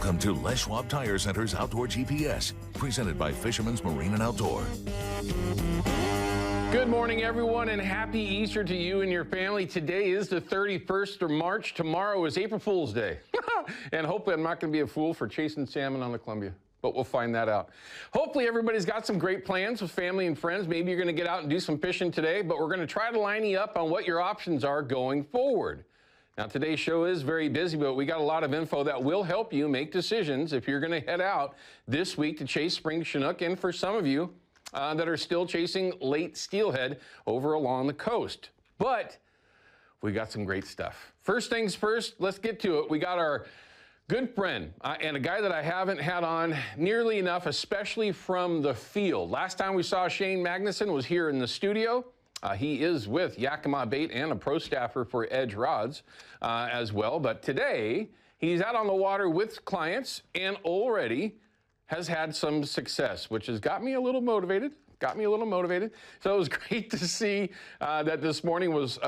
Welcome to Les Schwab Tire Center's Outdoor GPS, presented by Fisherman's Marine and Outdoor. Good morning, everyone, and happy Easter to you and your family. Today is the 31st of March. Tomorrow is April Fool's Day. And hopefully I'm not going to be a fool for chasing salmon on the Columbia, but we'll find that out. Hopefully everybody's got some great plans with family and friends. Maybe you're going to get out and do some fishing today, but we're going to try to line you up on what your options are going forward. Now, today's show is very busy, but we got a lot of info that will help you make decisions if you're going to head out this week to chase spring Chinook, and for some of you that are still chasing late steelhead over along the coast. But we got some great stuff. First things first, let's get to it. We got our good friend and a guy that I haven't had on nearly enough, especially from the field. Last time we saw Shane Magnuson was here in the studio. He is with Yakima Bait and a pro staffer for Edge Rods as well. But today, he's out on the water with clients and already has had some success, which has got me a little motivated. So it was great to see that this morning was,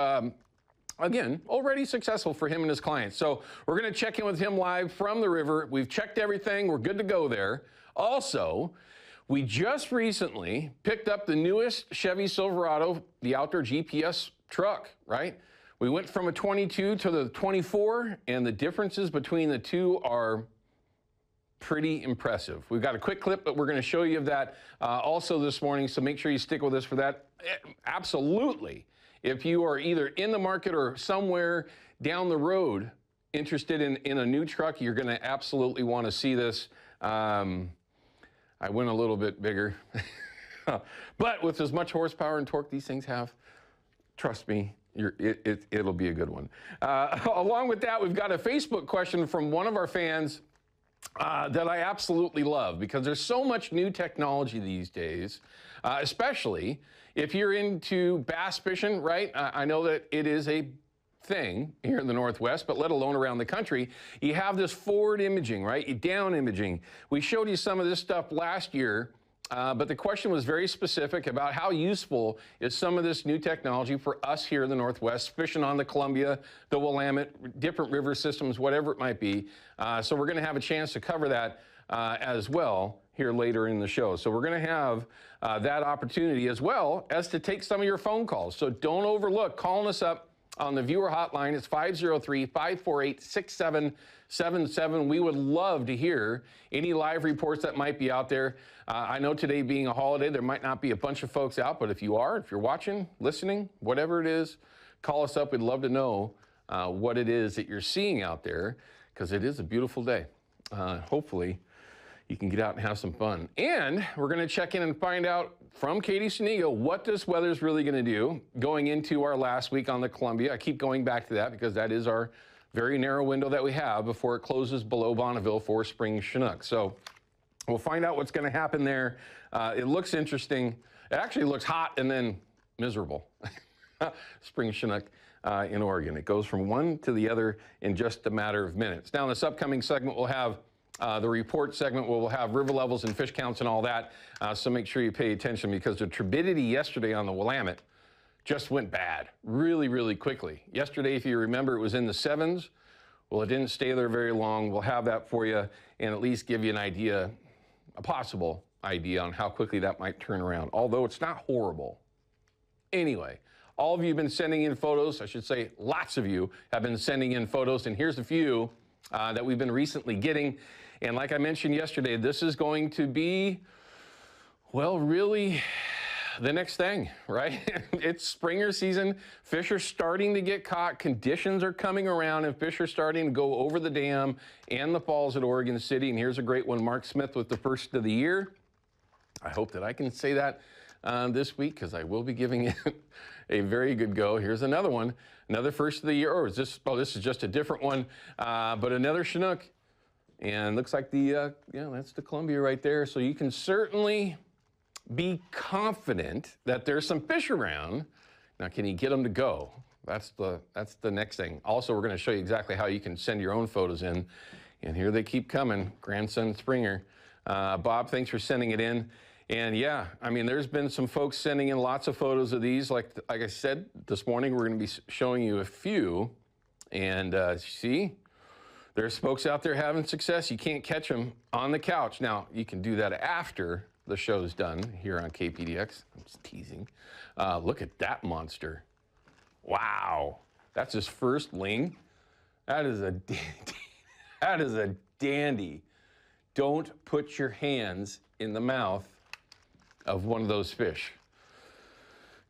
again, already successful for him and his clients. So we're going to check in with him live from the river. We've checked everything. We're good to go there. Also, we just recently picked up the newest Chevy Silverado, the outdoor GPS truck, right? We went from a 22 to the 24, and the differences between the two are pretty impressive. We've got a quick clip, but we're going to show you of that also this morning, so make sure you stick with us for that. Absolutely. If you are either in the market or somewhere down the road interested in a new truck, you're going to absolutely want to see this. I went a little bit bigger, but with as much horsepower and torque these things have, trust me, it'll be a good one. Along with that, we've got a Facebook question from one of our fans that I absolutely love, because there's so much new technology these days, especially if you're into bass fishing, right? I know that it is a thing here in the Northwest, but let alone around the country. You have this forward imaging, right? Down imaging. We showed you some of this stuff last year, but the question was very specific about how useful is some of this new technology for us here in the Northwest, fishing on the Columbia, the Willamette, different river systems, whatever it might be. So we're going to have a chance to cover that as well here later in the show. So we're going to have that opportunity, as well as to take some of your phone calls. So don't overlook calling us up on the viewer hotline. It's 503-548-6777. We would love to hear any live reports that might be out there. I know today being a holiday, there might not be a bunch of folks out, but if you're watching, listening, whatever it is, call us up. We'd love to know what it is that you're seeing out there, because it is a beautiful day. Hopefully you can get out and have some fun. And we're going to check in and find out from Katie Sunigo what this weather's really going to do going into our last week on the Columbia. I keep going back to that because that is our very narrow window that we have before it closes below Bonneville for spring Chinook. So we'll find out what's going to happen there. It looks interesting. It actually looks hot and then miserable. Spring Chinook in Oregon. It goes from one to the other in just a matter of minutes. Now, in this upcoming segment, we'll have the report segment where we'll have river levels and fish counts and all that. So make sure you pay attention, because the turbidity yesterday on the Willamette just went bad really, really quickly. Yesterday, if you remember, it was in the 7s. Well, it didn't stay there very long. We'll have that for you and at least give you an idea, a possible idea on how quickly that might turn around, although it's not horrible. Anyway, all of you have been sending in photos. I should say lots of you have been sending in photos, and here's a few that we've been recently getting. And like I mentioned yesterday, this is going to be, well, really the next thing, right? It's springer season. Fish are starting to get caught. Conditions are coming around, and fish are starting to go over the dam and the falls at Oregon City. And here's a great one. Mark Smith with the first of the year. I hope that I can say that this week, because I will be giving it a very good go. Here's another one, another first of the year. Or is this, oh, this is just a different one, but another Chinook. And looks like the, that's the Columbia right there. So you can certainly be confident that there's some fish around. Now, can you get them to go? That's the next thing. Also, we're going to show you exactly how you can send your own photos in. And here they keep coming, Grandson Springer. Bob, thanks for sending it in. And yeah, I mean, there's been some folks sending in lots of photos of these. Like I said, this morning, we're going to be showing you a few. And see, There's folks out there having success. You can't catch them on the couch. Now, you can do that after the show's done here on KPDX. I'm just teasing. Look at that monster. Wow. That's his first ling. That is a dandy. That is a dandy. Don't put your hands in the mouth of one of those fish.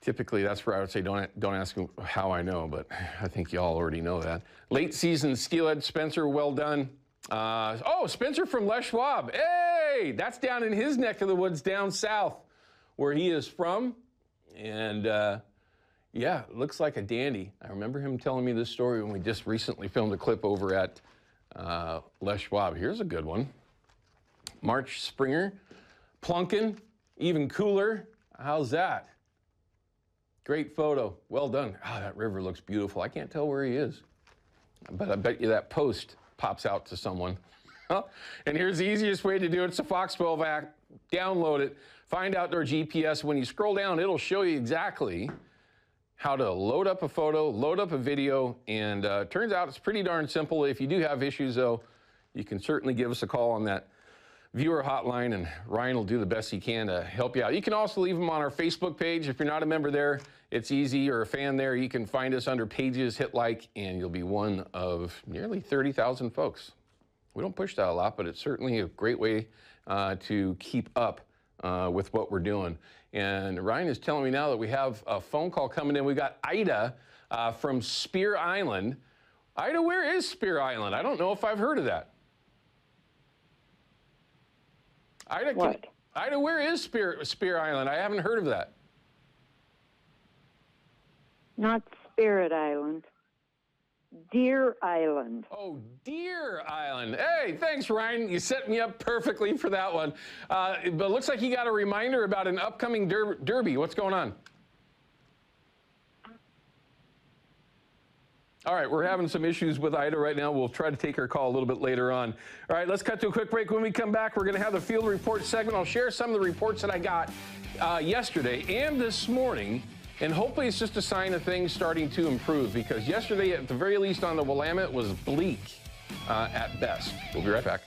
Typically, that's where I would say don't ask how I know, but I think you all already know that. Late season steelhead, Spencer, well done. Oh, Spencer from Les Schwab. Hey, that's down in his neck of the woods down south where he is from. And yeah, looks like a dandy. I remember him telling me this story when we just recently filmed a clip over at Les Schwab. Here's a good one. March Springer, plunking, even cooler. How's that? Great photo. Well done. Ah, that river looks beautiful. I can't tell where he is, but I bet you that post pops out to someone. And here's the easiest way to do it. It's a Fox 12 app. Download it. Find Outdoor GPS. When you scroll down, it'll show you exactly how to load up a photo, load up a video, and turns out it's pretty darn simple. If you do have issues, though, you can certainly give us a call on that viewer hotline, and Ryan will do the best he can to help you out. You can also leave them on our Facebook page. If you're not a member there, it's easy, or a fan there. You can find us under pages, hit like, and you'll be one of nearly 30,000 folks. We don't push that a lot, but it's certainly a great way to keep up with what we're doing. And Ryan is telling me now that we have a phone call coming in. We got Ida from Spear Island. Ida, where is Spear Island? I don't know if I've heard of that. Ida, where is Spear Island? I haven't heard of that. Not Spirit Island. Deer Island. Oh, Deer Island. Hey, thanks, Ryan. You set me up perfectly for that one. But it looks like you got a reminder about an upcoming derby. What's going on? All right, we're having some issues with Ida right now. We'll try to take her call a little bit later on. All right, let's cut to a quick break. When we come back, we're going to have the field report segment. I'll share some of the reports that I got yesterday and this morning, and hopefully it's just a sign of things starting to improve, because yesterday, at the very least on the Willamette, was bleak at best. We'll be right back.